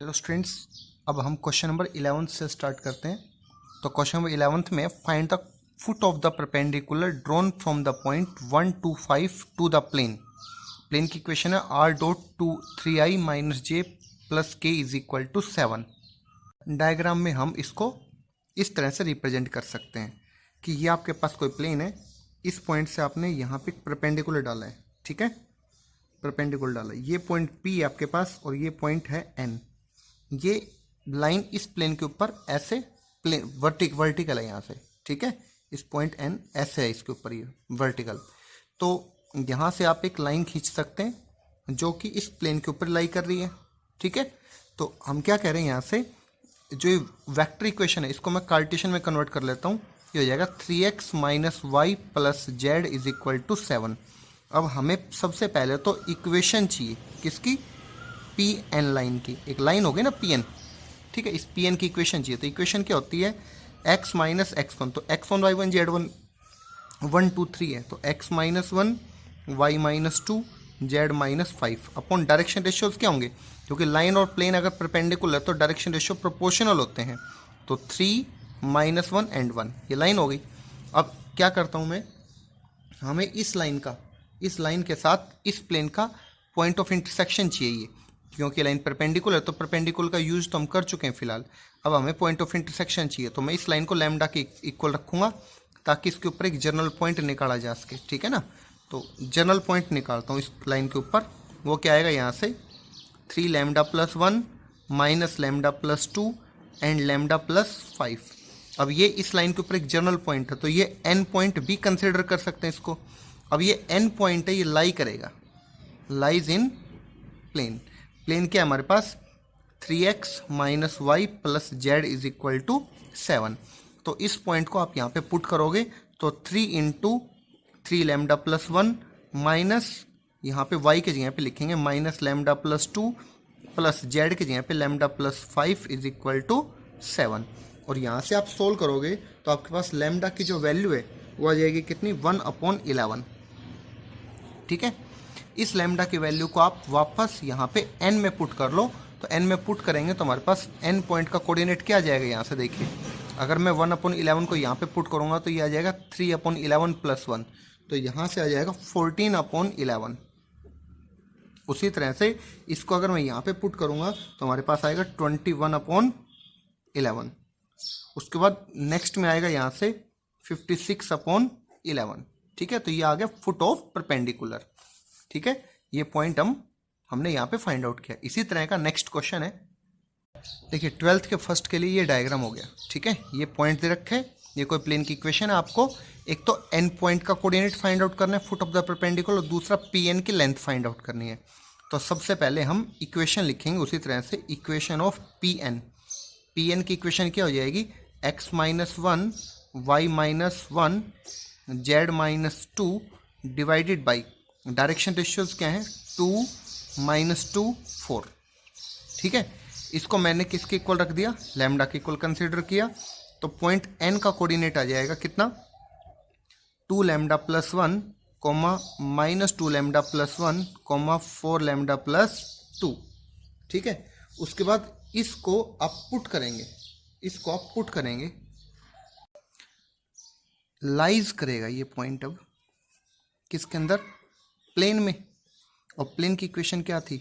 चलो स्टूडेंट्स, अब हम क्वेश्चन नंबर 11 से स्टार्ट करते हैं। तो क्वेश्चन नंबर 11 में find the foot of the perpendicular drawn from the point 1 to 5 to the plane. Plane की इक्वेशन है r dot two 3i minus J plus K is equal to 7। Diagram में हम इसको इस तरह से रिप्रेजेंट कर सकते हैं कि ये आपके पास कोई प्लेन है, इस पॉइंट से आपने यहाँ पे परपेंडिकुलर डाला है, ठीक है, परपेंडिकुलर डाला, ये पॉइंट P है आपके पास और ये पॉइंट है N। ये लाइन इस प्लेन के ऊपर ऐसे प्लेन वर्टिकल है यहाँ से, ठीक है, इस पॉइंट N ऐसे है इसके ऊपर, ये वर्टिकल। तो यहाँ से आप एक लाइन खींच सकते हैं जो कि इस प्लेन के ऊपर लाई कर रही है, ठीक है। तो हम क्या कह रहे हैं, यहाँ से जो वेक्टर इक्वेशन है इसको मैं कार्टेशियन में कन्वर्ट कर लेता हूँ। ये हो जाएगा 3x minus Y plus Z is equal to 7। अब हमें सबसे पहले तो इक्वेशन चाहिए किसकी, पी एन लाइन की। एक लाइन हो गई ना पी एन, ठीक है, इस पी एन की इक्वेशन चाहिए। तो इक्वेशन क्या होती है, x माइनस एक्स वन, तो x1 y1 z1 1 2 3 है, तो x minus 1 y minus 2 z minus 5 upon direction ratios क्या होंगे, क्योंकि लाइन और प्लेन अगर परपेंडिकुलर है तो डायरेक्शन रेशियो प्रोपोर्शनल होते हैं। तो 3 माइनस 1 एंड 1 ये लाइन हो गई। अब क्या करता हूँ मैं, हमें इस लाइन के साथ इस प्लेन का पॉइंट ऑफ इंटरसेक्शन चाहिए, क्योंकि लाइन परपेंडिकुलर है तो परपेंडिकुलर का यूज तो हम कर चुके हैं फिलहाल। अब हमें पॉइंट ऑफ इंटरसेक्शन चाहिए, तो मैं इस लाइन को लैम्डा के इक्वल रखूंगा ताकि इसके ऊपर एक जनरल पॉइंट निकाला जा सके, ठीक है ना। तो जनरल पॉइंट निकालता हूँ इस लाइन के ऊपर, वो क्या आएगा, यहाँ से 3 lambda plus 1 minus lambda plus 2 and lambda plus 5। अब ये इस लाइन के ऊपर एक जनरल पॉइंट है, तो ये एन पॉइंट भी कंसिडर कर सकते हैं इसको। अब ये एन पॉइंट है, ये लाई करेगा, लाइज इन प्लेन। प्लेन क्या है हमारे पास, 3x minus Y plus Z is equal to 7। तो इस पॉइंट को आप यहाँ पे पुट करोगे तो 3 इंटू 3 लैम्डा प्लस 1 माइनस, यहाँ पे y के जगह पे लिखेंगे minus lambda plus 2 plus Z के जगह पे lambda plus 5 is equal to 7। और यहाँ से आप सोल्व करोगे तो आपके पास लैम्डा की जो वैल्यू है वो आ जाएगी कितनी, 1/11, ठीक है। इस लैम्डा की वैल्यू को आप वापस यहाँ पे n में पुट कर लो। तो n में पुट करेंगे तो हमारे पास n पॉइंट का कोऑर्डिनेट क्या आ जाएगा, यहाँ से देखिए, अगर मैं 1/11 को यहाँ पे पुट करूँगा तो ये आ जाएगा 3/11 प्लस 1, तो यहाँ से आ जाएगा 14/11। उसी तरह से इसको अगर मैं यहाँ पे पुट करूँगा तो हमारे पास आएगा 21/11। उसके बाद नेक्स्ट में आएगा यहाँ से 56/11, ठीक है। तो ये आ गया फुट ऑफ परपेंडिकुलर, ठीक है। ये पॉइंट हमने यहाँ पे फाइंड आउट किया। इसी तरह का नेक्स्ट क्वेश्चन है, देखिए 12th के फर्स्ट के लिए ये डायग्राम हो गया, ठीक है। ये पॉइंट दे रखे हैं, ये कोई प्लेन की इक्वेशन है। आपको एक तो एन पॉइंट का कोऑर्डिनेट फाइंड आउट करना है फुट ऑफ द परपेंडिकुलर, और दूसरा पी एन की लेंथ फाइंड आउट करनी है। तो सबसे पहले हम इक्वेशन लिखेंगे उसी तरह से, equation of P N. P N की इक्वेशन क्या हो जाएगी, x minus 1 Y minus 1 Z minus 2 divided by direction ratios क्या है, 2 माइनस 2 4, ठीक है। इसको मैंने किसके इक्वल रख दिया, लैम्डा के इक्वल कंसीडर किया। तो पॉइंट एन का कोऑर्डिनेट आ जाएगा कितना, 2 lambda plus 1 comma minus 2 lambda plus 1 comma 4 lambda plus 2, ठीक है। उसके बाद इसको आप पुट करेंगे, इसको आप पुट करेंगे, लाइज करेगा ये पॉइंट अब किसके अंदर, प्लेन में। और प्लेन की इक्वेशन क्या थी,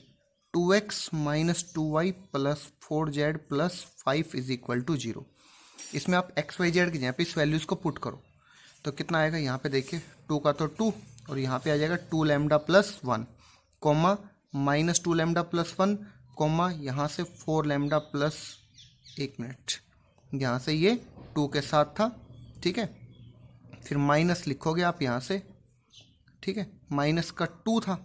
2x minus 2y plus 4z plus 5 is equal to 0। इसमें आप x y z की जगह पे इस वैल्यूज़ को पुट करो तो कितना आएगा, यहाँ पे देखिए 2 का तो 2 और यहाँ पे आ जाएगा 2 lambda plus 1 comma minus 2 lambda plus 1 comma यहाँ से 4 लैम्डा प्लस, एक मिनट, यहाँ से ये 2 के साथ था, ठीक है। फिर माइनस लिखोगे आप यहाँ से, ठीक है, माइनस का 2 था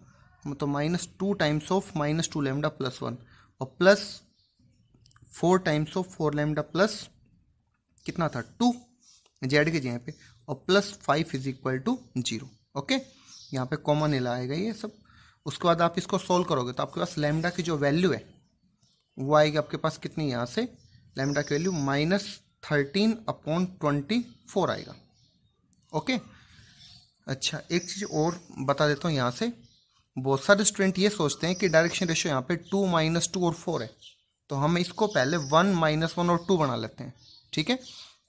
तो minus 2 times of minus 2 lambda plus 1 और plus 4 times of 4 lambda plus कितना था 2 जेड के जगह पे, और plus 5 is equal to 0, okay. यहाँ पे कॉमन हिला आएगा ये सब। उसके बाद आप इसको सोल्व करोगे तो आपके पास लैम्डा की जो वैल्यू है वो आएगी आपके पास कितनी, यहाँ से लैम्डा की वैल्यू -13/24 आएगा, ओके। अच्छा, एक चीज़ और बता देता हूँ यहाँ से, बहुत सारे स्टूडेंट ये सोचते हैं कि डायरेक्शन रेशियो यहाँ पे 2 - 2 और 4 है, तो हम इसको पहले 1 -1 और 2 बना लेते हैं, ठीक है।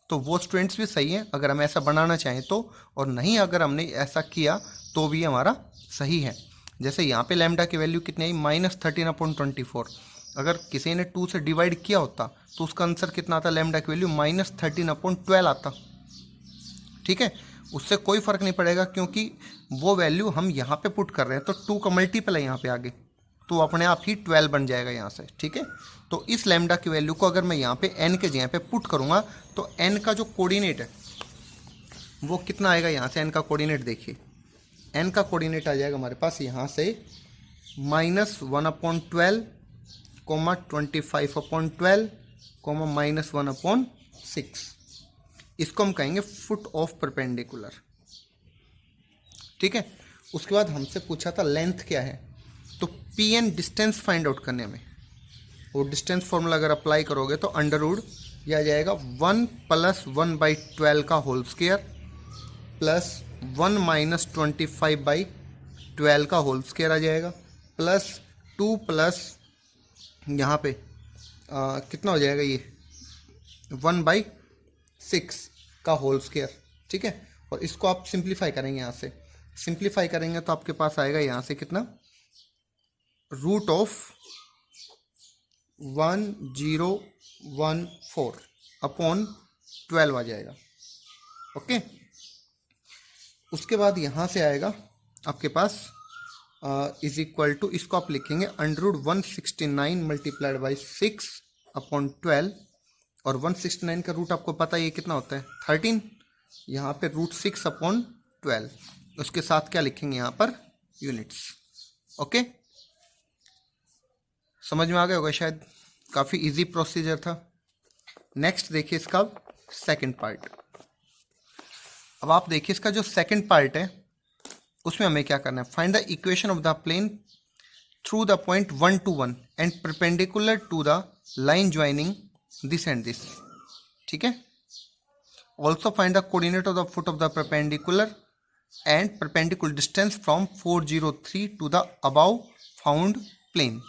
तो वो स्टूडेंट्स भी सही है अगर हम ऐसा बनाना चाहें तो, और नहीं अगर हमने ऐसा किया तो भी हमारा सही है। जैसे यहाँ पे लैम्डा की वैल्यू कितनी आई, -13/24। अगर किसी ने 2 से डिवाइड किया होता तो उसका आंसर कितना आता, लैम्डा की वैल्यू -13/12 आता, ठीक है। उससे कोई फ़र्क नहीं पड़ेगा क्योंकि वो वैल्यू हम यहाँ पे पुट कर रहे हैं, तो 2 का मल्टीपल है यहाँ पे आगे, तो अपने आप ही 12 बन जाएगा यहाँ से, ठीक है। तो इस लैम्डा की वैल्यू को अगर मैं यहाँ पे n के जगह पे पुट करूँगा तो n का जो कोऑर्डिनेट है वो कितना आएगा, यहाँ से n का कोऑर्डिनेट देखिए, n का कोऑर्डिनेट आ जाएगा हमारे पास यहाँ से -1/12, -25/12, -1/6। इसको हम कहेंगे फुट ऑफ परपेंडिकुलर, ठीक है। उसके बाद हमसे पूछा था लेंथ क्या है, तो P N distance find out करने में वो डिस्टेंस फॉर्मूला अगर अप्लाई करोगे तो अंडर रूट यह आ जाएगा 1 + 1/12 का होल स्क्वायर प्लस 1 - 25/12 का होल स्क्वायर आ जाएगा, प्लस 2 प्लस यहाँ पे कितना हो जाएगा ये 1/6 का होल स्क्वायर, ठीक है। और इसको आप सिंप्लीफाई करेंगे, यहाँ से सिंप्लीफाई करेंगे तो आपके पास आएगा यहाँ से कितना, √1014/12 आ जाएगा, ओके। उसके बाद यहाँ से आएगा आपके पास इज इक्वल टू, इसको आप लिखेंगे √169 × 6/12, और 169 का रूट आपको पता है ये कितना होता है 13, यहाँ पे √6/12, उसके साथ क्या लिखेंगे यहाँ पर यूनिट्स, ओके। समझ में आ गया होगा शायद, काफ़ी इजी प्रोसीजर था। नेक्स्ट देखिए इसका सेकंड पार्ट। अब आप देखिए इसका जो सेकंड पार्ट है उसमें हमें क्या करना है, find the equation of the plane through the point 1 to 1 and perpendicular to the line joining this and this, ठीक है। Also find the coordinate of the foot of the perpendicular and perpendicular distance from 403 to the above found plane.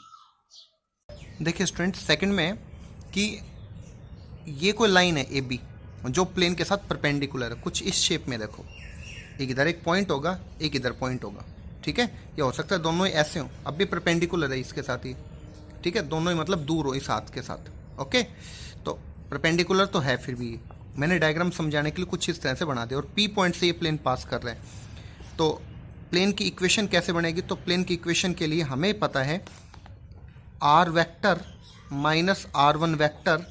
देखिए student second में कि ये कोई line है A B जो plane के साथ परपेंडिकुलर है, कुछ इस शेप में देखो, एक इधर एक पॉइंट होगा, एक इधर पॉइंट होगा, ठीक है। ये हो सकता है दोनों ही ऐसे हों, अब भी परपेंडिकुलर है इसके साथ ही, ठीक है, दोनों ही मतलब दूर हो इस हाथ के साथ, ओके। तो परपेंडिकुलर तो है, फिर भी मैंने डायग्राम समझाने के लिए कुछ इस तरह से बना दिया, और पी पॉइंट से ये प्लेन पास कर रहे हैं। तो प्लेन की इक्वेशन कैसे बनेगी, तो प्लेन की इक्वेशन के लिए हमें पता है r vector minus r1 vector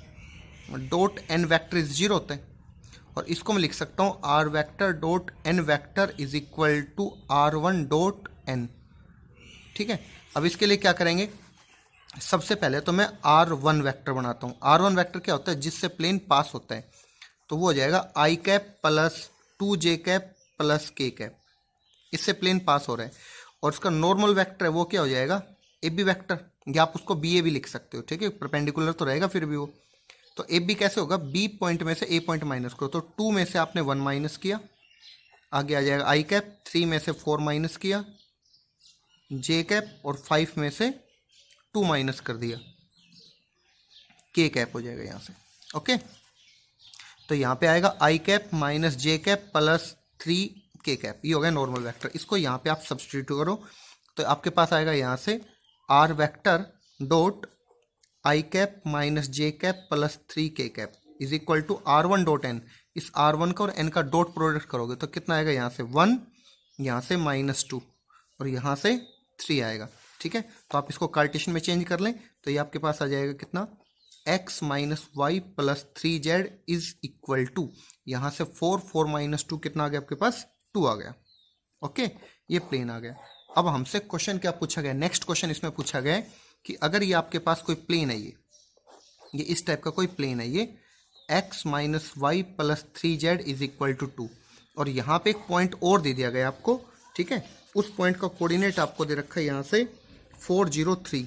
dot n vector is 0 होता है, और इसको मैं लिख सकता हूँ r vector dot n vector is equal to r1 dot n, ठीक है। अब इसके लिए क्या करेंगे, सबसे पहले तो मैं r1 वेक्टर बनाता हूँ। r1 वेक्टर क्या होता है, जिससे प्लेन पास होता है, तो वो हो जाएगा i cap plus 2j cap plus k cap, इससे प्लेन पास हो रहा है। और उसका नॉर्मल वेक्टर है वो क्या हो जाएगा, ए बी वेक्टर, या आप उसको बी ए भी लिख सकते हो, ठीक है, परपेंडिकुलर तो रहेगा फिर भी वो। तो ए बी कैसे होगा, बी पॉइंट में से ए पॉइंट माइनस करो, तो 2 में से आपने 1 माइनस किया, आगे आ जाएगा आई कैप, 3 में से 4 माइनस किया, जे कैप, और 5 में से 2 माइनस कर दिया, के कैप हो जाएगा यहाँ से, ओके। तो यहाँ पे आएगा आई cap minus J cap plus 3 के कैप, ये हो गया नॉर्मल वेक्टर। इसको यहाँ पे आप सब्सटीट्यूट करो तो आपके पास आएगा यहाँ से R vector dot I cap minus J cap plus 3 के cap is equal to r1 dot n। इस r1 का और n का डॉट प्रोडक्ट करोगे तो कितना आएगा, यहाँ से 1, यहाँ से -2, और यहाँ से 3 आएगा, ठीक है। तो आप इसको कार्टेशियन में चेंज कर लें तो ये आपके पास आ जाएगा कितना, x minus Y plus 3z is equal to, यहाँ से 4 -2 कितना आ गया आपके पास, 2 आ गया, ओके। ये प्लेन आ गया। अब हमसे क्वेश्चन क्या पूछा गया, नेक्स्ट क्वेश्चन इसमें पूछा गया है कि अगर ये आपके पास कोई प्लेन है, ये इस टाइप का कोई प्लेन है, ये x minus Y plus 3z is equal to 2, और यहाँ पे एक पॉइंट और दे दिया गया आपको, ठीक है। उस पॉइंट का कोऑर्डिनेट आपको दे रखा है यहाँ से 403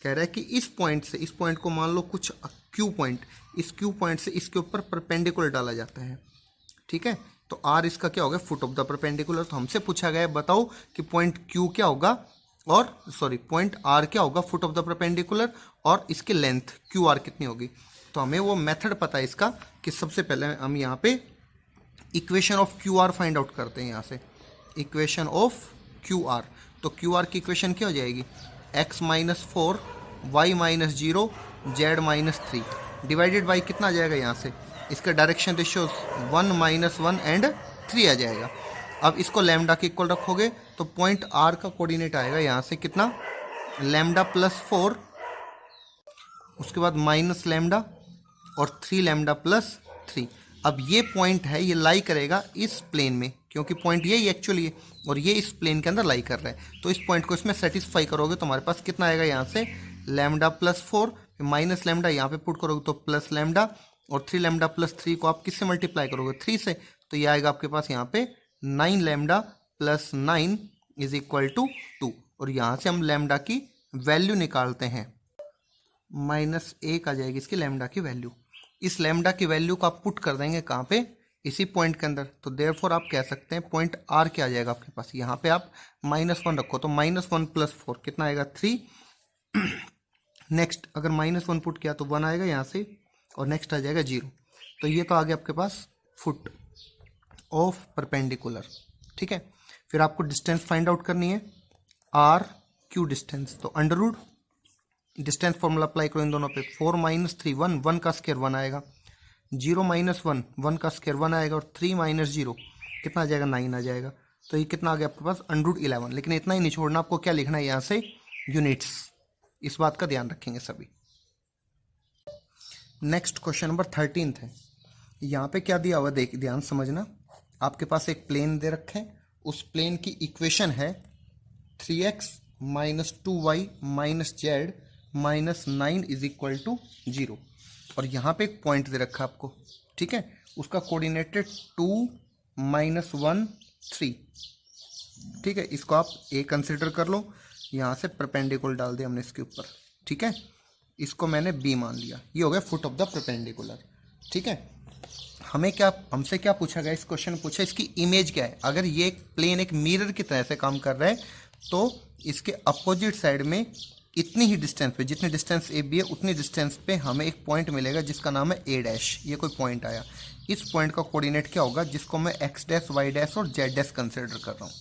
कह रहा है कि इस पॉइंट से, इस पॉइंट को मान लो कुछ क्यू पॉइंट, इस क्यू पॉइंट से इसके ऊपर परपेंडिकुलर डाला जाता है, ठीक है। तो आर इसका क्या होगा, फुट ऑफ द परपेंडिकुलर। तो हमसे पूछा गया है बताओ कि पॉइंट क्यू क्या होगा, और सॉरी पॉइंट आर क्या होगा, फुट ऑफ द परपेंडिकुलर, और इसकी लेंथ क्यू आर कितनी होगी। तो हमें वो मेथड पता है इसका कि सबसे पहले हम यहाँ पे equation of Q R find out करते हैं। यहाँ से इक्वेशन ऑफ क्यू आर, तो क्यू आर की इक्वेशन क्या हो जाएगी, x minus 4 Y minus 0 Z minus 3 divided by कितना आ जाएगा, यहाँ से इसका डायरेक्शन रेशियो 1 माइनस 1 एंड 3 आ जाएगा। अब इसको लैम्डा के इक्वल रखोगे तो पॉइंट आर का कोऑर्डिनेट आएगा यहाँ से कितना, लैम्डा प्लस 4, उसके बाद माइनस लैम्डा और 3 लैम्डा प्लस 3। अब ये पॉइंट है, ये लाई करेगा इस प्लेन में, क्योंकि पॉइंट यही एक्चुअली है और ये इस प्लेन के अंदर लाई कर रहा है। तो इस पॉइंट को इसमें सेटिस्फाई करोगे तो हमारे पास कितना आएगा, यहाँ से लैम्डा प्लस 4 माइनस लैम्डा, यहाँ पे पुट करोगे तो प्लस लैम्डा, और 3 लैम्डा प्लस 3 को आप किससे मल्टीप्लाई करोगे, 3 से, तो ये आएगा आपके पास यहाँ पे 9 lambda plus 9 is equal to 2। और यहाँ से हम लैम्डा की वैल्यू निकालते हैं, -1 आ जाएगी इसकी लैम्डा की वैल्यू। इस लैम्डा की वैल्यू को आप पुट कर देंगे कहाँ पे, इसी पॉइंट के अंदर। तो देयरफॉर आप कह सकते हैं पॉइंट आर क्या आ जाएगा आपके पास, यहाँ पे आप -1 रखो तो -1 प्लस 4 कितना आएगा, 3। नेक्स्ट अगर -1 पुट किया तो 1 आएगा यहाँ से, और नेक्स्ट आ जाएगा 0। तो ये तो आ गया आपके पास फुट ऑफ परपेंडिकुलर, ठीक है। फिर आपको डिस्टेंस फाइंड आउट करनी है, आर क्यू डिस्टेंस, तो under root distance formula apply करो इन दोनों पे, 4 माइनस 3 1, 1 का स्क्वायर 1 आएगा, 0 माइनस 1, 1 का स्क्वायर 1 आएगा, और 3 माइनस 0 कितना आ जाएगा, 9 आ जाएगा। तो ये कितना आ गया आपके पास, अंडर रूट 11। लेकिन इतना ही नहीं छोड़ना, आपको क्या लिखना है यहाँ से, यूनिट्स, इस बात का ध्यान रखेंगे सभी। नेक्स्ट क्वेश्चन नंबर 13 है। यहाँ पे क्या दिया हुआ देख ध्यान समझना, आपके पास एक प्लेन दे रखे हैं, उस प्लेन की इक्वेशन है 3x minus 2y minus Z minus 9 is equal to 0, और यहाँ पे एक पॉइंट दे रखा है आपको, ठीक है, उसका कोऑर्डिनेटेड 2 माइनस 1 3, ठीक है। इसको आप ए कंसिडर कर लो, यहाँ से परपेंडिकुलर डाल दिया हमने इसके ऊपर, ठीक है, इसको मैंने बी मान लिया, ये हो गया फुट ऑफ द परपेंडिकुलर, ठीक है। हमसे क्या पूछा गया, इस क्वेश्चन में पूछा इसकी इमेज क्या है। अगर ये एक प्लेन एक मिरर की तरह से काम कर रहा है तो इसके अपोजिट साइड में इतनी ही डिस्टेंस पे, जितनी डिस्टेंस ए बी है उतनी डिस्टेंस पे हमें एक पॉइंट मिलेगा जिसका नाम है ए डैश। ये कोई पॉइंट आया, इस पॉइंट का कोऑर्डिनेट क्या होगा, जिसको मैं एक्स डैश वाई डैश और जेड डैश कंसिडर कर रहा हूँ,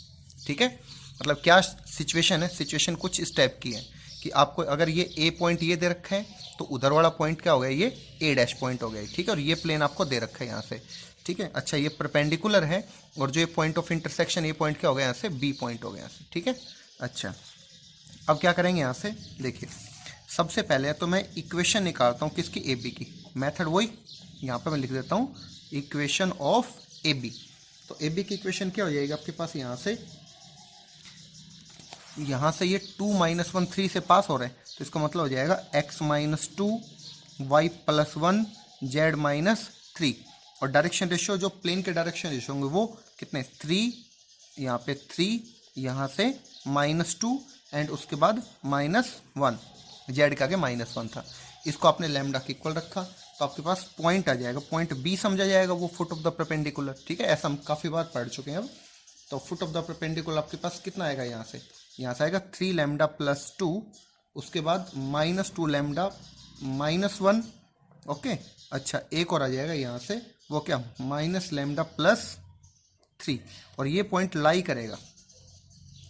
ठीक है। मतलब क्या सिचुएशन है, सिचुएशन कुछ इस टाइप की है कि आपको अगर ये ए पॉइंट ये दे रखा है तो उधर वाला पॉइंट क्या हो गया, ये ए डैश पॉइंट हो गया, ठीक है। और ये प्लेन आपको दे रखा है यहाँ से, ठीक है। अच्छा ये परपेंडिकुलर है, और जो ये पॉइंट ऑफ इंटरसेक्शन, ये पॉइंट क्या हो गया यहाँ से, बी पॉइंट हो गया यहाँ से, ठीक है। अच्छा अब क्या करेंगे यहाँ से, देखिए सबसे पहले तो मैं इक्वेशन निकालता हूँ किसकी, ए बी की। मेथड वही यहाँ पे मैं लिख देता हूँ, इक्वेशन ऑफ ए बी। तो ए बी की इक्वेशन क्या हो जाएगी आपके पास, यहाँ से ये 2 माइनस 1 3 से पास हो रहे हैं, तो इसका मतलब हो जाएगा x minus 2 Y plus 1 Z minus 3, और डायरेक्शन रेशियो जो प्लेन के डायरेक्शन रेशियो होंगे वो कितने, 3, यहाँ पे 3, यहाँ से -2 एंड उसके बाद -1, जेड का आगे -1 था। इसको आपने लैम्डा के इक्वल रखा तो आपके पास पॉइंट आ जाएगा, पॉइंट बी समझा जाएगा, वो फुट ऑफ द परपेंडिकुलर, ठीक है। ऐसा हम काफ़ी बार पढ़ चुके हैं अब। तो फुट ऑफ द परपेंडिकुलर आपके पास कितना आएगा, यहाँ से आएगा 3 लैम्डा प्लस 2, उसके बाद -2 लैम्डा -1, ओके। अच्छा एक और आ जाएगा यहाँ से, वो क्या, माइनस लैम्डा प्लस 3, और ये पॉइंट लाई करेगा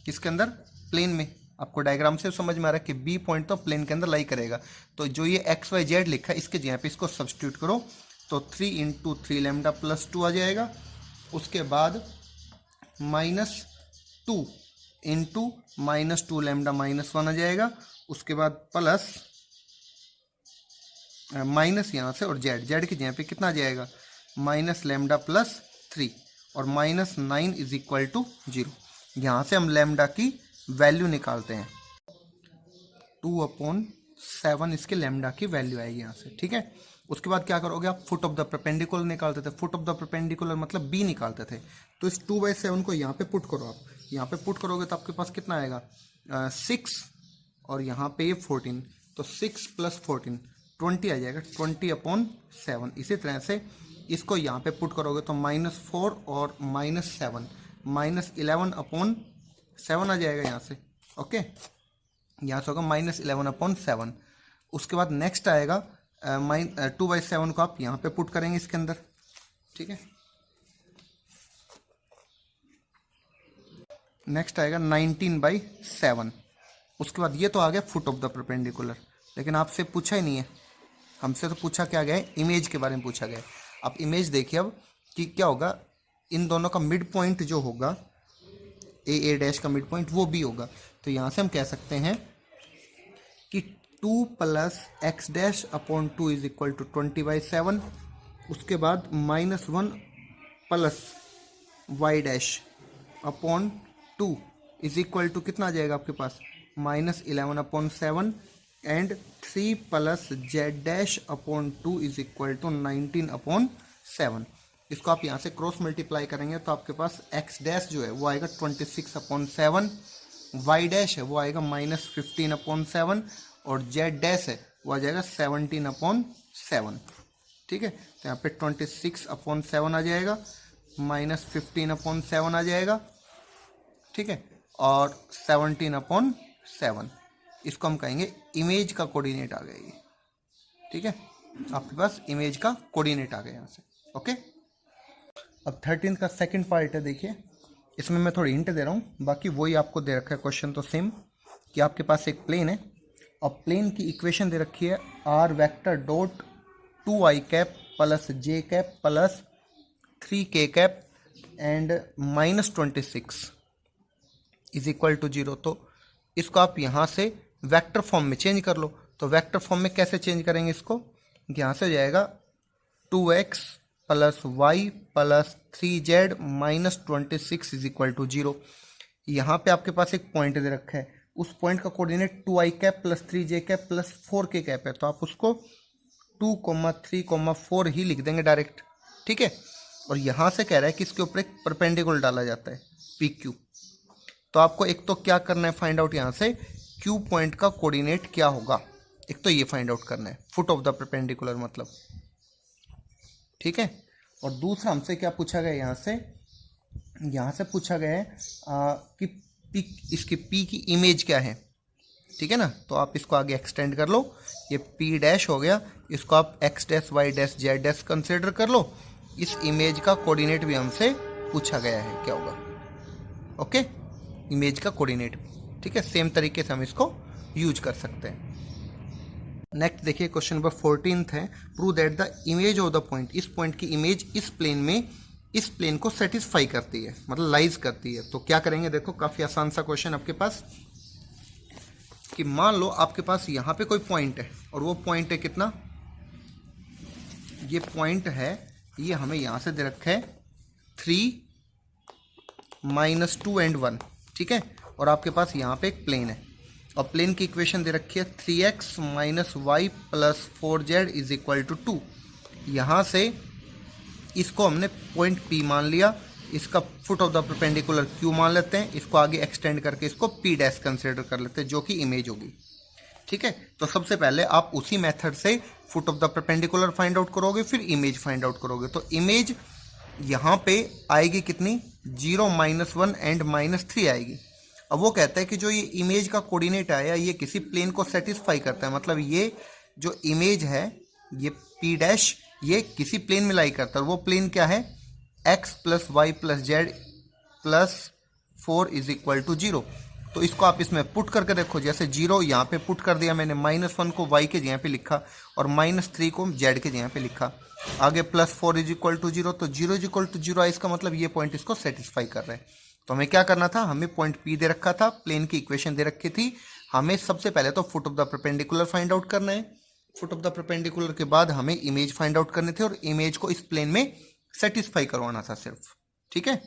किसके अंदर, प्लेन में। आपको डायग्राम से समझ में आ रहा है कि बी पॉइंट तो प्लेन के अंदर लाई करेगा। तो जो ये एक्स वाई जेड लिखा है इसके जगह पे इसको सब्स्टिट्यूट करो, तो 3 इंटू 3 लैम्डा प्लस 2 आ जाएगा, उसके बाद -2 इंटू -2 लैम्डा -1 आ जाएगा, उसके बाद प्लस माइनस यहाँ से, और जेड की जगह पे कितना आ जाएगा, माइनस लैम्डा प्लस 3, और -9 इज इक्वल टू 0। यहाँ से हम लैम्डा की वैल्यू निकालते हैं, 2/7 इसके लैम्डा की वैल्यू आएगी यहाँ से, ठीक है। उसके बाद क्या करोगे आप, फुट ऑफ द परपेंडिकुलर निकालते थे, फुट ऑफ द परपेंडिकुलर मतलब बी निकालते थे। तो इस 2/7 को यहाँ पे पुट करो, आप यहाँ पे पुट करोगे तो आपके पास कितना आएगा, 6, और यहाँ पे ये 14, तो 6 + 14 20 आ जाएगा, 20/7। इसी तरह से इसको यहाँ पे पुट करोगे तो -4 और -7 -11/7 आ जाएगा यहाँ से, ओके, यहाँ से होगा -11/7। उसके बाद नेक्स्ट आएगा 2/7 को आप यहाँ पे पुट करेंगे इसके अंदर, ठीक है। नेक्स्ट आएगा 19/7। उसके बाद ये तो आ गया फुट ऑफ द परपेंडिकुलर, लेकिन आपसे पूछा ही नहीं है, हमसे तो पूछा क्या गया है, इमेज के बारे में पूछा गया है। आप इमेज देखिए अब कि क्या होगा, इन दोनों का मिड पॉइंट जो होगा ए डैश का मिड पॉइंट वो भी होगा। तो यहाँ से हम कह सकते हैं कि 2 + x dash upon 2 is equal to 20/7। उसके बाद -1 + y dash upon 2 is equal to कितना आ जाएगा आपके पास, -11/7 and 3 + z dash upon 2 is equal to 19/7। इसको आप यहाँ से क्रॉस मल्टीप्लाई करेंगे तो आपके पास x डैश जो है वो आएगा 26/7, y डैश है वो आएगा -15/7 और z डैश है वो आ जाएगा 17/7, ठीक है। तो यहाँ पे 26/7 आ जाएगा, -15/7 आ जाएगा, ठीक है, और 17/7। इसको हम कहेंगे इमेज का कोऑर्डिनेट आ गया ये, ठीक है। आपके पास इमेज का कोऑर्डिनेट आ गया यहाँ से, ओके। अब 13 का सेकंड पार्ट है, देखिए इसमें मैं थोड़ी हिंट दे रहा हूँ, बाकी वही आपको दे रखा है क्वेश्चन तो सेम, कि आपके पास एक प्लेन है और प्लेन की इक्वेशन दे रखी है r vector dot 2i cap plus j cap plus 3k cap and -26 is equal to 0। तो इसको आप यहाँ से वेक्टर फॉर्म में चेंज कर लो। तो वेक्टर फॉर्म में कैसे चेंज करेंगे इसको, यहाँ से हो जाएगा 2x + y + 3z - 26 is equal to 0। यहाँ पे आपके पास एक पॉइंट दे रखा है, उस पॉइंट का coordinate 2i cap + 3j cap + 4k cap है, तो आप उसको 2, 3, 4 ही लिख देंगे डायरेक्ट, ठीक है। और यहाँ से कह रहा है कि इसके ऊपर एक परपेंडिकुलर डाला जाता है PQ। तो आपको एक तो क्या करना है फाइंड आउट, यहाँ से Q पॉइंट का कोऑर्डिनेट क्या होगा, एक तो ये फाइंड आउट करना है, फुट ऑफ द परपेंडिकुलर मतलब, ठीक है। और दूसरा हमसे क्या पूछा गया, यहाँ से पूछा गया है कि P, इसकी P की इमेज क्या है, ठीक है ना। तो आप इसको आगे एक्सटेंड कर लो, ये P डैश हो गया, इसको आप x dash y dash z dash consider कर लो। इस इमेज का कोऑर्डिनेट भी हमसे पूछा गया है क्या होगा, ओके, इमेज का कोऑर्डिनेट, ठीक है। सेम तरीके से हम इसको यूज कर सकते हैं। नेक्स्ट देखिए क्वेश्चन नंबर 14 है, prove that the image of the point, इस पॉइंट की इमेज इस प्लेन में इस प्लेन को सेटिस्फाई करती है, मतलब लाइज करती है। तो क्या करेंगे, देखो काफी आसान सा क्वेश्चन आपके पास, कि मान लो आपके पास यहाँ पे कोई पॉइंट है और वो पॉइंट है कितना, ये पॉइंट है, ये हमें यहाँ से दे रखा है 3, -2 एंड 1, ठीक है। और आपके पास यहाँ पे एक प्लेन है और प्लेन की इक्वेशन दे रखी है 3x - y + 4z is equal to 2। यहाँ से इसको हमने पॉइंट P मान लिया, इसका foot of the perpendicular Q मान लेते हैं, इसको आगे एक्सटेंड करके इसको P डैश कंसिडर कर लेते हैं, जो कि इमेज होगी, ठीक है। तो सबसे पहले आप उसी मेथड से foot of the perpendicular find out करोगे, फिर इमेज फाइंड आउट करोगे। तो इमेज यहाँ पे आएगी कितनी, 0, -1 एंड -3 आएगी। अब वो कहता है कि जो ये इमेज का कोऑर्डिनेट आया ये किसी प्लेन को सेटिस्फाई करता है, मतलब ये जो इमेज है ये P डैश ये किसी प्लेन में लाई करता है, वो प्लेन क्या है, x + y + z + 4 is equal to 0। तो इसको आप इसमें पुट करके देखो, जैसे 0 यहाँ पे पुट कर दिया मैंने, -1 को y के जगह पे लिखा और -3 को z के जगह पे लिखा, आगे +4 इज इक्वल टू 0। तो 0 इज इक्वल टू 0 है, इसका मतलब ये पॉइंट इसको सेटिस्फाई कर रहा है। तो हमें क्या करना था, हमें पॉइंट P दे रखा था, प्लेन की इक्वेशन दे रखी थी, हमें सबसे पहले तो foot of the perpendicular find out करना है, फुट ऑफ द परपेंडिकुलर के बाद हमें इमेज फाइंड आउट करने थे और इमेज को इस प्लेन में सेटिस्फाई करवाना था सिर्फ, ठीक है।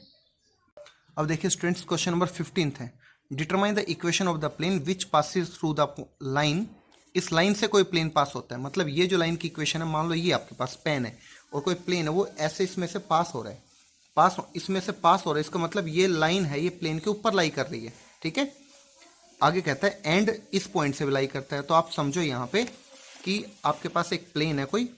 अब देखिए स्टूडेंट्स क्वेश्चन नंबर 15 है, determine the equation of the plane which passes through the line, इस लाइन से कोई प्लेन पास होता है, मतलब ये जो लाइन की इक्वेशन है, मान लो ये आपके पास पेन है और कोई प्लेन है वो ऐसे इसमें से पास हो रहा है, इसमें से पास हो रहा है, इसका मतलब ये लाइन है ये प्लेन के ऊपर लाई कर रही है, ठीक है। आगे कहता है एंड इस पॉइंट से भी लाई करता है। तो आप समझो यहाँ पे कि आपके पास एक प्लेन है कोई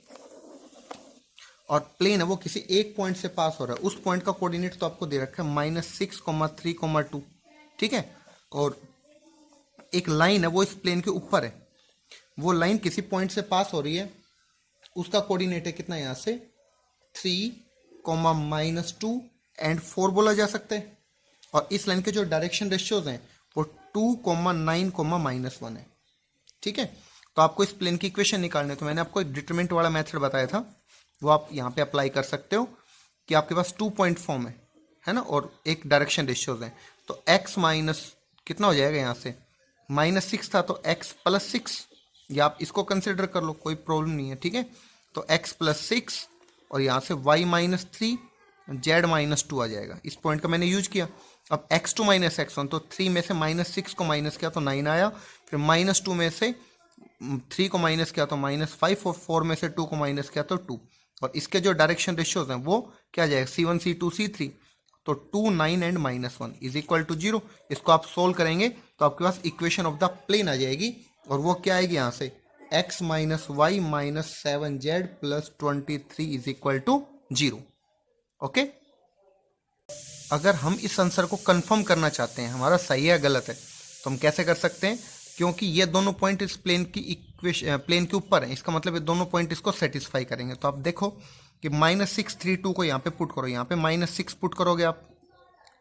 और प्लेन है वो किसी एक पॉइंट से पास हो रहा है, उस पॉइंट का कोऑर्डिनेट तो आपको दे रखा है -6, 3, 2, ठीक है। और एक लाइन है वो इस प्लेन के ऊपर है, वो लाइन किसी पॉइंट से पास हो रही है, उसका कोऑर्डिनेट है कितना यहाँ से 3, -2 बोला जा सकता है। और इस लाइन के जो डायरेक्शन रेशियोज हैं वो 2, 9, -1 है। ठीक है, तो आपको इस प्लेन की इक्वेशन निकालनी है। तो मैंने आपको एक डिटरमिनेंट वाला मेथड बताया था, वो आप यहाँ पे अप्लाई कर सकते हो कि आपके पास 2 पॉइंट फॉर्म है ना, और एक डायरेक्शन रेशियोज है। तो x माइनस कितना हो जाएगा यहाँ से -6 था, तो x + 6, या आप इसको कंसिडर कर लो, कोई प्रॉब्लम नहीं है। ठीक है, तो x + 6 और यहाँ से y -3 z -2 आ जाएगा। इस पॉइंट का मैंने यूज किया। अब x2 - x1, तो 3 में से -6 को माइनस किया तो 9 आया, फिर -2 में से 3 को माइनस किया तो -5, और 4 में से 2 को माइनस किया तो 2। और इसके जो डायरेक्शन रेशियोज हैं वो क्या जाएगा C1 C2 C3, तो 2, 9 एंड -1 = 0। इसको आप सोल्व करेंगे तो आपके पास इक्वेशन ऑफ द प्लेन आ जाएगी, और वो क्या आएगी यहाँ से x - y - 7z + 23 = 0। ओके, अगर हम इस आंसर को कंफर्म करना चाहते हैं हमारा सही है गलत है, तो हम कैसे कर सकते हैं, क्योंकि ये दोनों पॉइंट इस प्लेन की इक्वेशन प्लेन के ऊपर है, इसका मतलब ये दोनों पॉइंट इसको सेटिस्फाई करेंगे। तो आप देखो कि -6, 3, 2 को यहाँ पे पुट करो, यहाँ पे -6 पुट करोगे आप,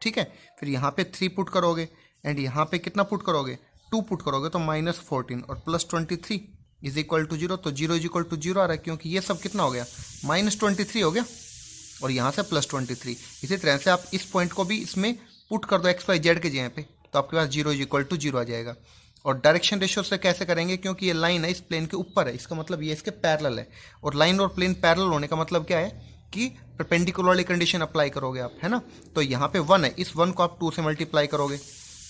ठीक है, फिर यहाँ पे 3 पुट करोगे, एंड यहाँ पे कितना पुट करोगे 2 पुट करोगे, तो -14 और +23 = 0। तो 0 = 0 आ रहा है, क्योंकि ये सब कितना हो गया -23 हो गया, और यहाँ से +23। इसी तरह से आप इस पॉइंट को भी इसमें पुट कर दो x y z के जगह पे, तो आपके पास 0 = 0 आ जाएगा। और डायरेक्शन रेशियो से कैसे करेंगे, क्योंकि ये लाइन है इस प्लेन के ऊपर है, इसका मतलब ये इसके पैरेलल है, और लाइन और प्लेन पैरेलल होने का मतलब क्या है कि परपेंडिकुलर वाली कंडीशन अप्लाई करोगे आप, है ना। तो यहाँ पे 1 है, इस 1 को आप 2 से मल्टीप्लाई करोगे,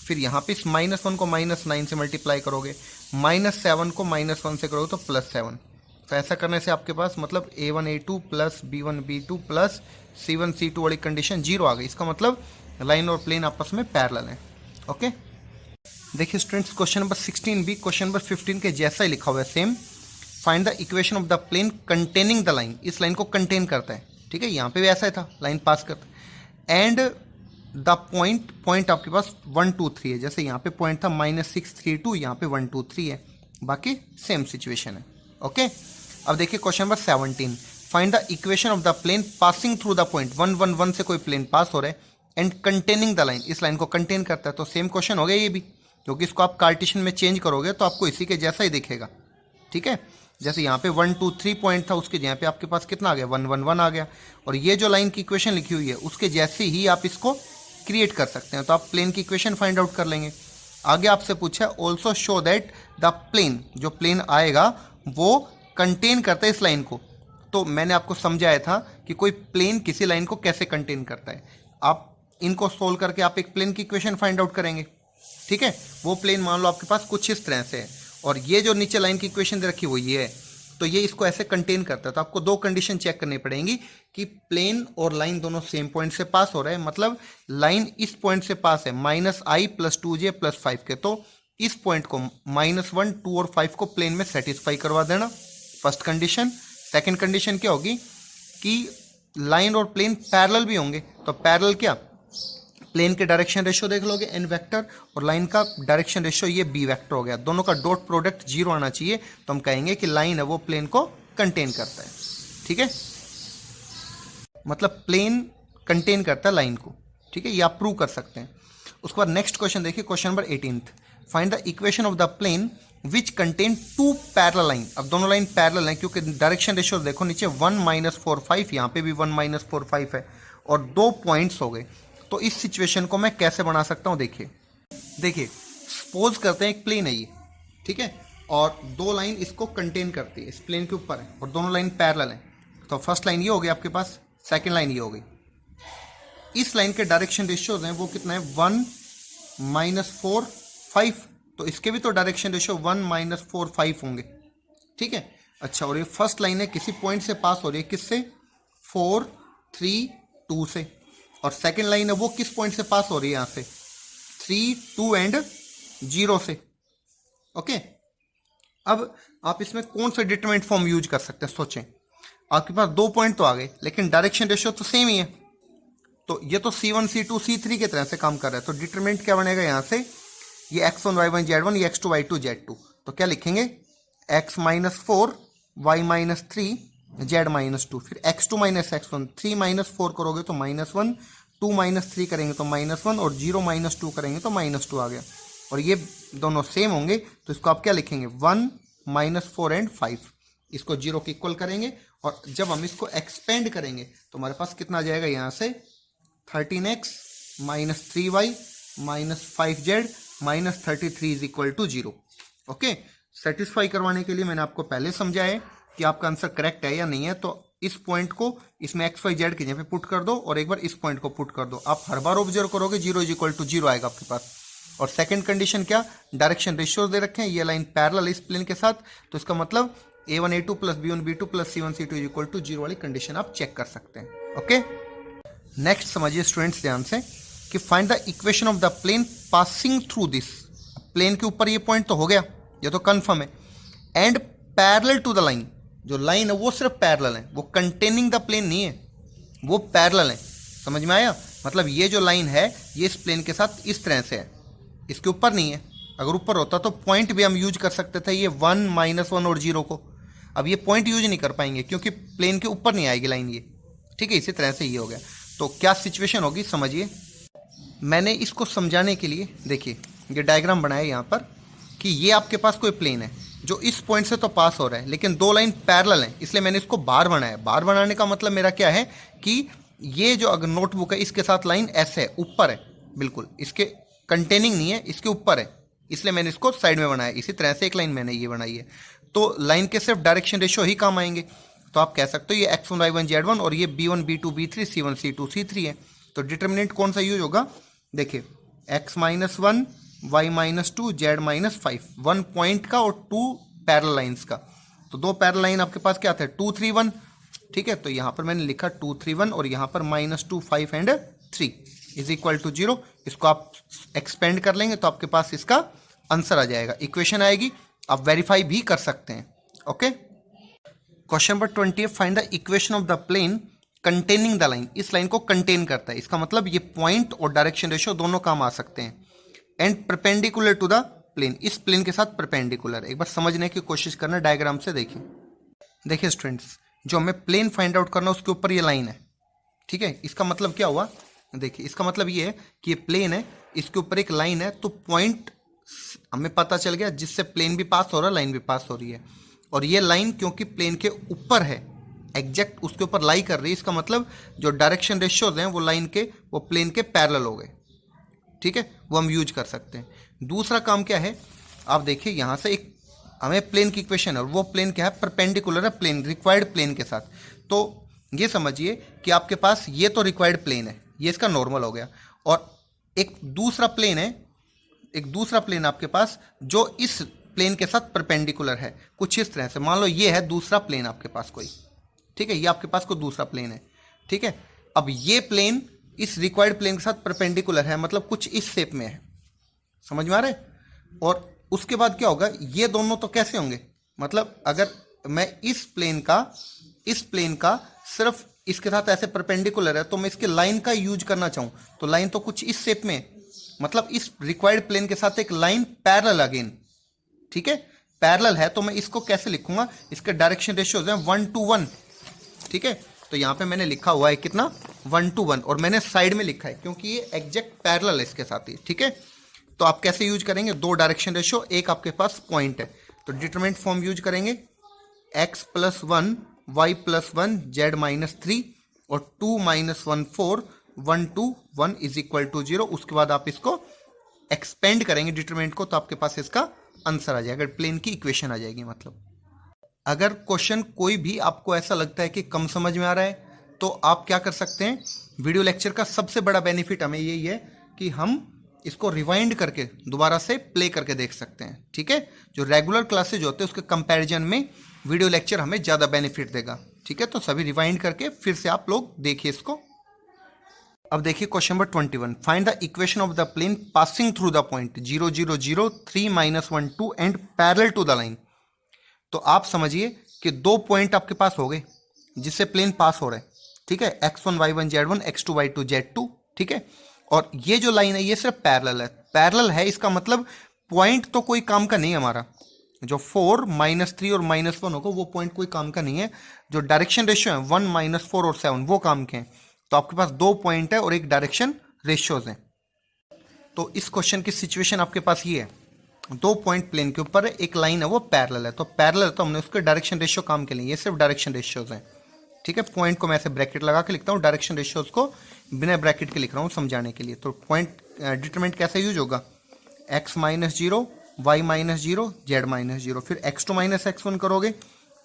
फिर यहाँ पे इस -1 को -9 से मल्टीप्लाई करोगे, -7 को -1 से करोगे तो +7। तो ऐसा करने से आपके पास मतलब A1 A2 + B1 B2 + C1 C2 वाली कंडीशन 0 आ गई। इसका मतलब लाइन और प्लेन आपस में पैरेलल है। ओके, देखिए स्टूडेंट्स, क्वेश्चन नंबर 16 भी क्वेश्चन नंबर 15 के जैसा ही लिखा हुआ है same. Find the equation of the plane containing the line, इस लाइन को कंटेन करता है। ठीक है, यहाँ पे भी ऐसा ही था, लाइन पास करता है। एंड द पॉइंट आपके पास 1 2 3 है, जैसे यहाँ पे पॉइंट था -6 3 2, यहाँ पे 1 2 3 है, बाकी सेम सिचुएशन है। ओके, अब देखिए question number 17, find the equation of the plane passing through the point 1 1 1 से कोई प्लेन पास हो रहा है, एंड कंटेनिंग द लाइन, इस लाइन को कंटेन करता है। तो सेम क्वेश्चन हो गया ये भी, क्योंकि इसको आप कार्टेशियन में चेंज करोगे तो आपको इसी के जैसा ही दिखेगा। ठीक है, जैसे यहाँ पे 1 2 3 पॉइंट था, उसके यहाँ पे आपके पास कितना आ गया 1 1 1 आ गया, और ये जो लाइन की इक्वेशन लिखी हुई है उसके जैसे ही आप इसको क्रिएट कर सकते हैं। तो आप प्लेन की इक्वेशन फाइंड आउट कर लेंगे। आगे आपसे पूछा है also show that the plane, जो प्लेन आएगा वो कंटेन करता है इस लाइन को। तो मैंने आपको समझाया था कि कोई प्लेन किसी लाइन को कैसे कंटेन करता है। आप इनको सोल्व करके आप एक प्लेन की इक्वेशन फाइंड आउट करेंगे। ठीक है, वो प्लेन मान लो आपके पास कुछ इस तरह से है, और ये जो नीचे लाइन की इक्वेशन दे रखी हुई ये है, तो ये इसको ऐसे कंटेन करता है। तो आपको 2 कंडीशन चेक करनी पड़ेंगी कि प्लेन और लाइन दोनों सेम पॉइंट से पास हो रहे हैं, मतलब लाइन इस पॉइंट से पास है -i + 2j + 5 के, तो इस पॉइंट को -1 2 और 5 को प्लेन में सेटिस्फाई करवा देना, फर्स्ट कंडीशन। सेकंड कंडीशन क्या होगी कि लाइन और प्लेन पैरेलल भी होंगे, तो पैरेलल क्या, प्लेन के डायरेक्शन रेशियो देख लोगे n वेक्टर, और लाइन का डायरेक्शन रेशियो ये b वेक्टर हो गया, दोनों का डॉट प्रोडक्ट 0 आना चाहिए, तो हम कहेंगे कि लाइन है वो प्लेन को कंटेन करता है। ठीक है, मतलब प्लेन कंटेन करता है लाइन को। ठीक है, ये आप प्रूव कर सकते हैं। उसके बाद नेक्स्ट क्वेश्चन देखिए, question number 18, find the equation of the plane which contain 2 parallel line. अब दोनों लाइन पैरेलल हैं, क्योंकि डायरेक्शन रेशियो देखो नीचे 1 -4 5, यहाँ पे भी 1 -4 5 है, और 2 पॉइंट्स हो गए। तो इस सिचुएशन को मैं कैसे बना सकता हूँ, देखिए सपोज करते हैं एक प्लेन है ये, ठीक है, और 2 लाइन इसको कंटेन करती है, इस प्लेन के ऊपर है, और दोनों लाइन पैरेलल हैं। तो फर्स्ट लाइन ये हो गई आपके पास, सेकंड लाइन ये हो गई। इस लाइन के डायरेक्शन रेशियोज हैं वो कितना है 1 -4 5, तो इसके भी तो डायरेक्शन रेशियो 1 -4 5 होंगे। ठीक है, अच्छा, और ये फर्स्ट लाइन है किसी पॉइंट से पास हो रही है, किससे 4 3 2 से, और सेकंड लाइन है वो किस पॉइंट से पास हो रही है, यहाँ से 3 2 एंड 0 से। ओके, अब आप इसमें कौन सा डिटरमिनेंट फॉर्म यूज कर सकते हैं, सोचें। आपके पास 2 पॉइंट तो आ गए, लेकिन डायरेक्शन रेशियो तो सेम ही है, तो ये तो C1 C2 C3 की तरह से काम कर रहा है। तो डिटरमिनेंट क्या बनेगा यहाँ से ये x1 y1 z1, ये x2 y2 z2, तो क्या लिखेंगे x minus 4 y minus 3 z minus 2, फिर x2 माइनस x1, 3 माइनस 4 करोगे तो -1, 2 माइनस 3 करेंगे तो -1 और 0 माइनस 2 करेंगे तो -2 आ गया। और ये दोनों सेम होंगे तो इसको आप क्या लिखेंगे 1 -4 एंड 5, इसको 0 के इक्वल करेंगे और जब हम इसको एक्सपेंड करेंगे तो हमारे पास कितना आ जाएगा यहाँ से 13x minus 3y minus 5z minus 33 is equal to 0। Okay, satisfy करवाने के लिए मैंने आपको पहले समझाया है कि आपका आंसर करेक्ट है या नहीं है, तो इस पॉइंट को इसमें एक्स वाई जेड की जगह पे पुट कर दो और एक बार इस पॉइंट को पुट कर दो। आप हर बार ऑब्जर्व करोगे 0 इज इक्वल टू 0 आएगा आपके पास। और सेकंड कंडीशन क्या, डायरेक्शन रेशियो दे रखे हैं, ये लाइन पैरेलल इस प्लेन के साथ, तो इसका मतलब a1 a2 plus b1 b2 plus c1 c2 is equal to 0 वाली कंडीशन आप चेक कर सकते हैं। ओके, नेक्स्ट समझिए स्टूडेंट्स ध्यान से कि find the equation of the plane passing through this. Plane के ऊपर ये पॉइंट तो हो गया, ये तो कंफर्म है, and parallel to the line, जो लाइन है वो सिर्फ पैरेलल है, वो कंटेनिंग द प्लेन नहीं है, वो पैरेलल है। समझ में आया? मतलब ये जो लाइन है ये इस प्लेन के साथ इस तरह से है, इसके ऊपर नहीं है। अगर ऊपर होता तो पॉइंट भी हम यूज कर सकते थे, ये 1 -1 और 0 को। अब ये पॉइंट यूज नहीं कर पाएंगे क्योंकि प्लेन के ऊपर नहीं आएगी लाइन ये, ठीक है। इसी तरह से ये हो गया, तो क्या सिचुएशन होगी समझिए। मैंने इसको समझाने के लिए देखिए ये डायग्राम बनाया यहाँ पर कि ये आपके पास कोई प्लेन है जो इस पॉइंट से तो पास हो रहा है, लेकिन दो लाइन पैरेलल हैं, इसलिए मैंने इसको बार बनाया। बार बनाने का मतलब मेरा क्या है कि ये जो अगर नोटबुक है इसके साथ लाइन ऐसे है, ऊपर है, बिल्कुल इसके कंटेनिंग नहीं है, इसके ऊपर है, इसलिए मैंने इसको साइड में बनाया। इसी तरह से एक लाइन मैंने ये बनाई है, तो लाइन के सिर्फ डायरेक्शन रेशियो ही काम आएंगे। तो आप कह सकते हो ये x1 y1 z1 और ये b1 b2 b3 c1 c2 c3 है। तो डिटर्मिनेंट कौन सा यूज होगा, देखिए x -1 y -2 z -5, 1 पॉइंट का और 2 पैरेलल लाइंस का। तो दो पैरेलल लाइन आपके पास क्या थे 2 3 1, ठीक है। तो यहाँ पर मैंने लिखा 2 3 1 और यहाँ पर -2 5 एंड 3 इज इक्वल टू 0। इसको आप एक्सपेंड कर लेंगे तो आपके पास इसका आंसर आ जाएगा, इक्वेशन आएगी, आप वेरीफाई भी कर सकते हैं। Okay, question number 20, find the equation of the plane containing the line. इस लाइन को कंटेन करता है, इसका मतलब ये पॉइंट और डायरेक्शन रेशियो दोनों काम आ सकते हैं। And perpendicular to the plane, इस प्लेन के साथ परपेंडिकुलर। एक बार समझने की कोशिश करना, डायग्राम से देखिए। देखिए स्टूडेंट्स, जो हमें प्लेन फाइंड आउट करना उसके ऊपर ये लाइन है, ठीक है। इसका मतलब क्या हुआ, देखिए इसका मतलब ये है कि ये प्लेन है, इसके ऊपर एक लाइन है, तो पॉइंट हमें पता चल गया जिससे प्लेन भी पास हो रहा है, लाइन भी पास हो रही है। और ये लाइन क्योंकि प्लेन के ऊपर है, एग्जैक्ट उसके ऊपर लाई कर रही है, इसका मतलब जो डायरेक्शन रेशियोज हैं वो लाइन के, वो प्लेन के पैरेलल हो गए, ठीक है, वो हम यूज कर सकते हैं। दूसरा काम क्या है, आप देखिए यहाँ से एक हमें प्लेन की इक्वेशन है और वो प्लेन क्या है, परपेंडिकुलर है प्लेन, रिक्वायर्ड प्लेन के साथ। तो ये समझिए कि आपके पास ये तो रिक्वायर्ड प्लेन है, ये इसका नॉर्मल हो गया, और एक दूसरा प्लेन है, एक दूसरा प्लेन आपके पास जो इस प्लेन के साथ परपेंडिकुलर है, कुछ इस तरह से। मान लो ये है दूसरा प्लेन आपके पास कोई, ठीक है, ये आपके पास कोई दूसरा प्लेन है, ठीक है। अब ये प्लेन इस रिक्वायर्ड प्लेन के साथ परपेंडिकुलर है, मतलब कुछ इस शेप में है, समझ में आ रहा है। और उसके बाद क्या होगा, ये दोनों तो कैसे होंगे, मतलब अगर मैं इस प्लेन का सिर्फ इसके साथ ऐसे परपेंडिकुलर है, तो मैं इसके लाइन का यूज करना चाहूँ तो लाइन तो कुछ इस शेप में है, मतलब इस रिक्वायर्ड प्लेन के साथ एक लाइन पैरेलल अगेन, ठीक है, पैरेलल है। तो मैं इसको कैसे लिखूंगा, इसके डायरेक्शन रेशियोज हैं 1 to 1, ठीक है। तो यहाँ पे मैंने लिखा हुआ है कितना 1 to 1, और मैंने साइड में लिखा है क्योंकि ये एग्जैक्ट पैरेलल है इसके साथ ही, ठीक है। तो आप कैसे यूज करेंगे, दो डायरेक्शन रेशियो, एक आपके पास पॉइंट है, तो डिटरमिनेंट फॉर्म यूज करेंगे x + 1 y + 1 z -3 और 2 - 1 4 1 to 1 इज इक्वल टू 0। उसके बाद आप इसको एक्सपेंड करेंगे डिटरमिनेंट को, तो आपके पास इसका आंसर आ जाएगा, प्लेन की इक्वेशन आ जाएगी। मतलब अगर क्वेश्चन कोई भी आपको ऐसा लगता है कि कम समझ में आ रहा है, तो आप क्या कर सकते हैं, वीडियो लेक्चर का सबसे बड़ा बेनिफिट हमें यही है कि हम इसको रिवाइंड करके दोबारा से प्ले करके देख सकते हैं, ठीक है। जो रेगुलर क्लासेज होते हैं उसके कंपैरिजन में वीडियो लेक्चर हमें ज़्यादा बेनिफिट देगा, ठीक है। तो सभी रिवाइंड करके फिर से आप लोग देखिए इसको। अब देखिए question number 21, find the equation of the plane passing through the point 0 0 0 3 - 1 2 and parallel to the line. तो आप समझिए कि दो पॉइंट आपके पास हो गए जिससे प्लेन पास हो रहा है, ठीक है, x1 y1 z1 x2 y2 z2, ठीक है। और ये जो लाइन है ये सिर्फ पैरेलल है। पैरेलल है इसका मतलब पॉइंट तो कोई काम का नहीं है हमारा, जो 4 -3 और -1 होगा वो पॉइंट कोई काम का नहीं है। जो डायरेक्शन रेशियो है 1 -4 और 7 वो काम के हैं। तो आपके पास 2 पॉइंट है और एक डायरेक्शन रेशियोज है। तो इस क्वेश्चन की सिचुएशन आपके पास ये है, 2 पॉइंट प्लेन के ऊपर है, एक लाइन है वो पैरेलल है। तो पैरेलल तो हमने उसके डायरेक्शन रेशियो काम के लिए, ये सिर्फ डायरेक्शन रेशियोज हैं। ठीक है, पॉइंट को मैं ऐसे ब्रैकेट लगा के लिखता हूँ, डायरेक्शन रेशियोज को बिना ब्रैकेट के लिख रहा हूँ समझाने के लिए। तो पॉइंट डिटरमिनेंट कैसे यूज होगा, x -0 y -0 z -0, फिर x2 -x1 करोगे,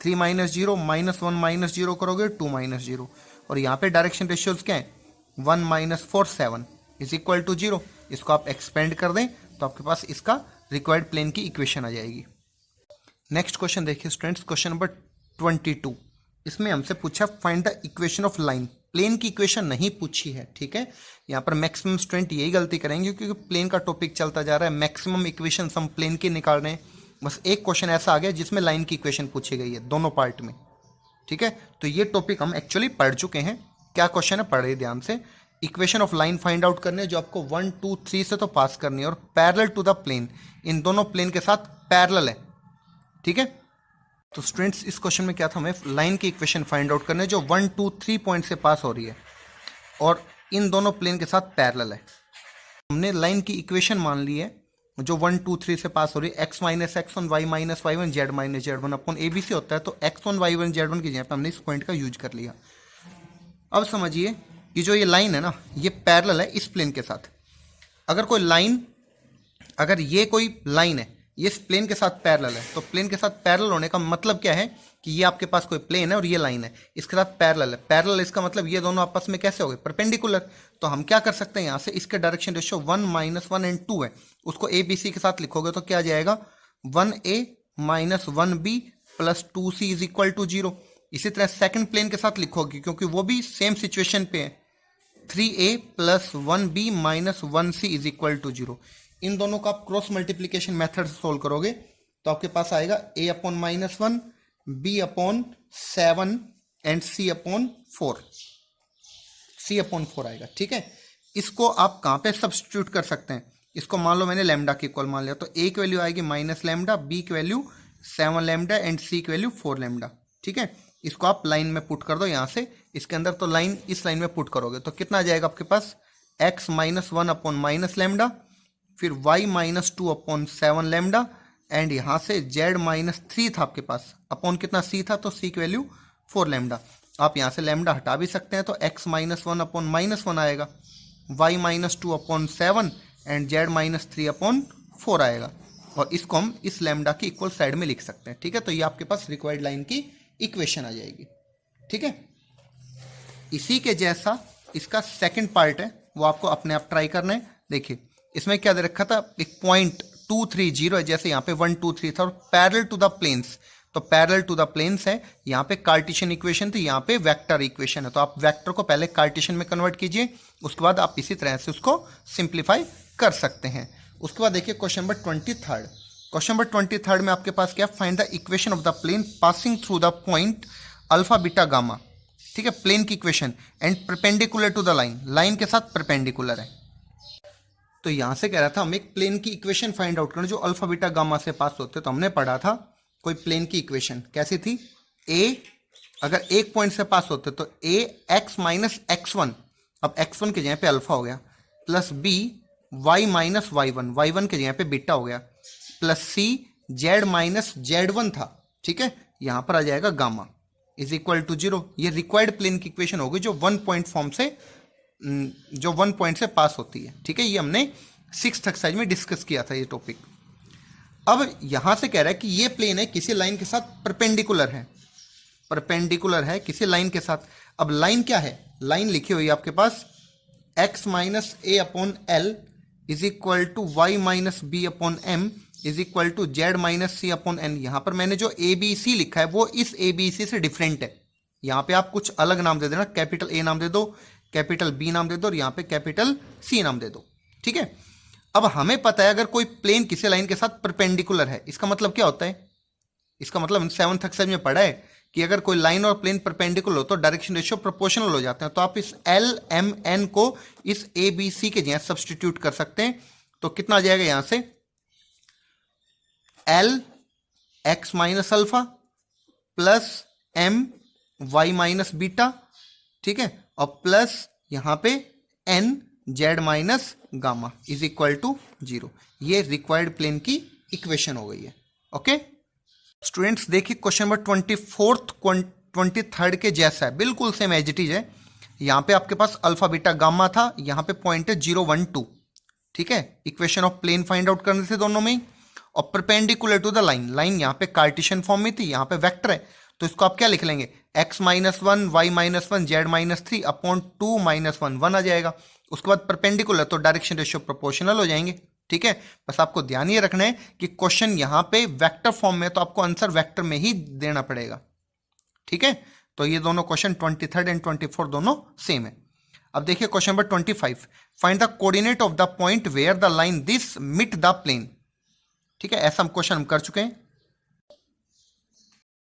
3 -0 -1 -0 करोगे, 2 -0, और यहाँ पे डायरेक्शन रेशियोज क्या है 1 -4 7 इज इक्वल टू 0। इसको आप एक्सपेंड कर दें तो आपके पास इसका रिक्वायर्ड प्लेन की इक्वेशन आ जाएगी। नेक्स्ट क्वेश्चन देखिए स्टूडेंट्स, क्वेश्चन नंबर 22। इसमें हमसे पूछा find the equation of line. Plane की इक्वेशन नहीं पूछी है। ठीक है, यहाँ पर मैक्सिमम स्टूडेंट यही गलती करेंगे क्योंकि प्लेन का टॉपिक चलता जा रहा है, मैक्सिमम इक्वेशन हम प्लेन की निकाल रहे हैं। बस एक क्वेश्चन ऐसा आ गया जिसमें लाइन की इक्वेशन पूछी गई है दोनों पार्ट में। ठीक है, तो ये टॉपिक हम एक्चुअली पढ़ चुके हैं। क्या क्वेश्चन है पढ़े ध्यान से। Equation of line find out करनी है जो आपको 1 2 3 से तो पास करनी है, और पैरेलल टू द प्लेन, इन दोनों प्लेन के साथ पैरेलल है। ठीक है, तो स्टूडेंट्स इस क्वेश्चन में क्या था, हमें लाइन की इक्वेशन फाइंड आउट करनी है जो 1 2 3 पॉइंट से पास हो रही है और इन दोनों प्लेन के साथ पैरेलल है। हमने लाइन की इक्वेशन मान ली है जो 1 2 3 से पास हो रही है, x -x1 y -y1 z -z1 upon ABC होता है। तो x1 y1 z1 की जगह पे हमने इस पॉइंट का यूज कर लिया। अब समझिए कि जो ये लाइन है ना, ये पैरेलल है इस प्लेन के साथ। अगर कोई लाइन, अगर ये कोई लाइन है ये इस प्लेन के साथ पैरेलल है, तो प्लेन के साथ पैरेलल होने का मतलब क्या है कि ये आपके पास कोई प्लेन है और ये लाइन है, इसके साथ पैरेलल है। पैरेलल इसका मतलब ये दोनों आपस में कैसे हो गए, परपेंडिकुलर। तो हम क्या कर सकते हैं, यहाँ से इसके डायरेक्शन रेशियो 1 -1 एंड 2 है, उसको ABC के साथ लिखोगे तो क्या आ जाएगा 1A -1B + 2C is equal to 0। इसी तरह सेकंड प्लेन के साथ लिखोगे क्योंकि वो भी सेम सिचुएशन पे है, 3A + 1B - 1C is equal to 0। इन दोनों का आप क्रॉस मल्टीप्लीकेशन मेथड से सोल्व करोगे तो आपके पास आएगा A/-1 B/7 एंड C/4 आएगा। ठीक है, इसको आप कहाँ पे सब्स्टिट्यूट कर सकते हैं, इसको मान लो मैंने लैम्डा की इक्वल मान लिया, तो A की वैल्यू आएगी -λ, B की वैल्यू 7λ एंड C की वैल्यू 4λ। ठीक है, इसको आप लाइन में पुट कर दो यहाँ से, इसके अंदर तो लाइन इस लाइन में पुट करोगे तो कितना आ जाएगा आपके पास x -1/-λ, फिर y -2/7 लैम्डा, एंड यहाँ से z -3 था आपके पास, अपॉन कितना c था तो c की वैल्यू 4 लैम्डा। आप यहाँ से लैम्डा हटा भी सकते हैं तो x -1/-1 आएगा, y -2/7 एंड z -3/4 आएगा, और इसको हम इस लैम्डा की इक्वल साइड में लिख सकते हैं। ठीक है, तो ये आपके पास रिक्वायर्ड लाइन की इक्वेशन आ जाएगी। ठीक है, इसी के जैसा इसका सेकंड पार्ट है, वो आपको अपने आप ट्राई करना है। देखिए इसमें क्या दे रखा था, एक पॉइंट 2 3 0 है, जैसे यहाँ पे 1 2 3 था, और पैरेलल टू द प्लेन्स, तो पैरेलल टू द प्लेन्स है। यहाँ पे कार्टेशियन इक्वेशन थी, यहाँ पे वेक्टर इक्वेशन है, तो आप वेक्टर को पहले कार्टेशियन में कन्वर्ट कीजिए, उसके बाद आप इसी तरह से उसको सिंप्लीफाई कर सकते हैं। उसके बाद देखिए क्वेश्चन नंबर 23। क्वेश्चन नंबर 23 में आपके पास क्या, find the equation of the plane passing through the point alpha beta gamma. ठीक है, प्लेन की equation and perpendicular to the line, line के साथ परपेंडिकुलर है। तो यहां से कह रहा था हम एक प्लेन की इक्वेशन फाइंड आउट करना जो अल्फा बीटा गामा से पास होते, तो हमने पढ़ा था कोई प्लेन की इक्वेशन कैसी थी, ए अगर एक पॉइंट से पास होते तो a x -x1, अब x1 की जगह पे अल्फा हो गया, plus b y -y1, y1 की जगह पे बीटा हो गया, प्लस c z -z1 था। ठीक है, यहां पर आ जाएगा गामा इज इक्वल टू 0। ये रिक्वायर्ड प्लेन की इक्वेशन होगी जो 1 पॉइंट फॉर्म से, जो 1 पॉइंट से पास होती है। ठीक है, ये हमने 6th एक्सरसाइज में डिस्कस किया था ये टॉपिक। अब यहां से कह रहा है कि ये प्लेन है किसी लाइन के साथ परपेंडिकुलर है, परपेंडिकुलर है किसी लाइन के साथ। अब लाइन क्या है, लाइन लिखी हुई है आपके पास x -a/l is equal to y -b/m is equal to z -c/n। यहां पर मैंने जो ABC लिखा है वो इस ABC से डिफरेंट है। यहां पे आप कुछ अलग नाम दे देना, कैपिटल A नाम दे दो, कैपिटल B नाम दे दो, और यहां पे कैपिटल C नाम दे दो। ठीक है, अब हमें पता है अगर कोई प्लेन किसी लाइन के साथ परपेंडिकुलर है, इसका मतलब क्या होता है, इसका मतलब 7th एक्सरसाइज में पढ़ा है कि अगर कोई लाइन और प्लेन परपेंडिकुलर हो तो डायरेक्शन रेशियो प्रोपोर्शनल हो जाते हैं। तो आप इस एल एम एन को इस ए बी सी के जगह सब्सटीट्यूट कर सकते हैं। तो कितना आ जाएगा यहां से, l x minus alpha plus m y minus beta, ठीक है, और प्लस यहां पे n z minus gamma is equal to 0। ये रिक्वायर्ड प्लेन की इक्वेशन हो गई है। ओके स्टूडेंट्स, देखिए क्वेश्चन नंबर 24th 23rd के जैसा है, बिल्कुल सेम एज इट इज है। यहां पे आपके पास अल्फा बीटा गामा था, यहां पे पॉइंट है 0 1 2, ठीक है। Equation of plane find out करने थे दोनों में ही, और perpendicular to the line, line यहाँ पे कार्टेशियन फॉर्म में थी, यहाँ पे वेक्टर है, तो इसको आप क्या लिख लेंगे, x minus 1 Y minus 1 Z minus 3 upon 2 minus 1 1 आ जाएगा। उसके बाद परपेंडिकुलर तो डायरेक्शन रेशियो प्रोपोर्शनल हो जाएंगे, ठीक है। बस आपको ध्यान ये रखना है कि क्वेश्चन यहाँ पे वेक्टर फॉर्म में, तो आपको आंसर वेक्टर में ही देना पड़ेगा, ठीक है। तो ये दोनों क्वेश्चन 23rd एंड 24 दोनों सेम है। अब देखिए question number 25, find the coordinate of the point where the line this meet the plane, ठीक है। ऐसा हम क्वेश्चन हम कर चुके हैं।